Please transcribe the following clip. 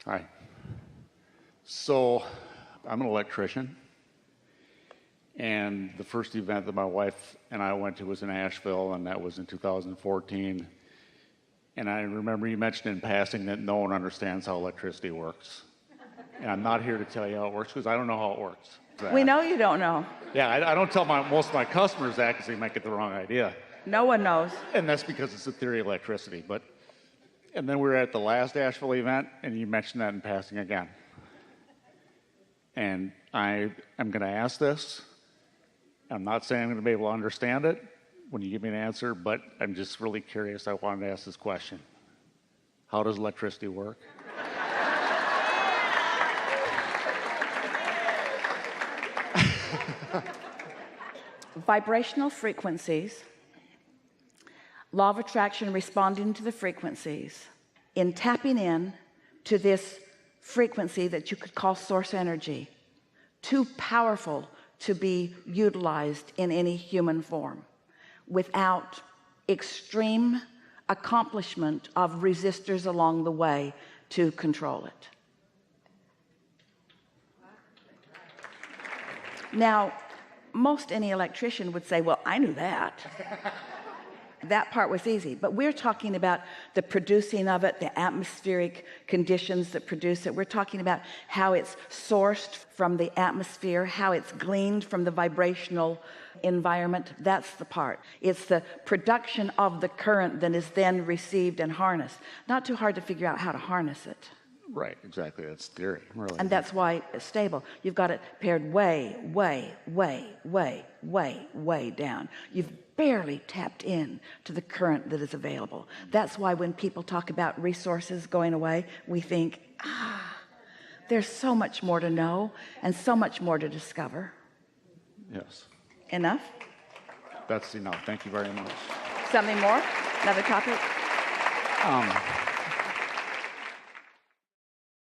Hi. So, I'm an electrician, and the first event that my wife and I went to was in Asheville, and that was in 2014. And I remember you mentioned in passing that no one understands how electricity works. And I'm not here to tell you how it works, because I don't know how it works. We know you don't know. Yeah, I don't tell most of my customers that because they might get the wrong idea. No one knows. And that's because it's the theory of electricity. And then we were at the last Asheville event, and you mentioned that in passing again. And I'm going to ask this. I'm not saying I'm going to be able to understand it when you give me an answer, but I'm just really curious. I wanted to ask this question. How does electricity work? Vibrational frequencies, law of attraction responding to the frequencies, in tapping in to this frequency that you could call source energy, too powerful to be utilized in any human form without extreme accomplishment of resistors along the way to control it. Now, most any electrician would say, well, I knew that. That part was easy, but we're talking about the producing of it, the atmospheric conditions that produce it. We're talking about how it's sourced from the atmosphere, how it's gleaned from the vibrational environment. That's the part. It's the production of the current that is then received and harnessed. Not too hard to figure out how to harness it. Right, exactly. That's theory, really. And that's why it's stable. You've got it paired way down. You've barely tapped in to the current that is available. That's why when people talk about resources going away, we think, there's so much more to know and so much more to discover. Yes. Enough? That's enough. Thank you very much. Something more? Another topic?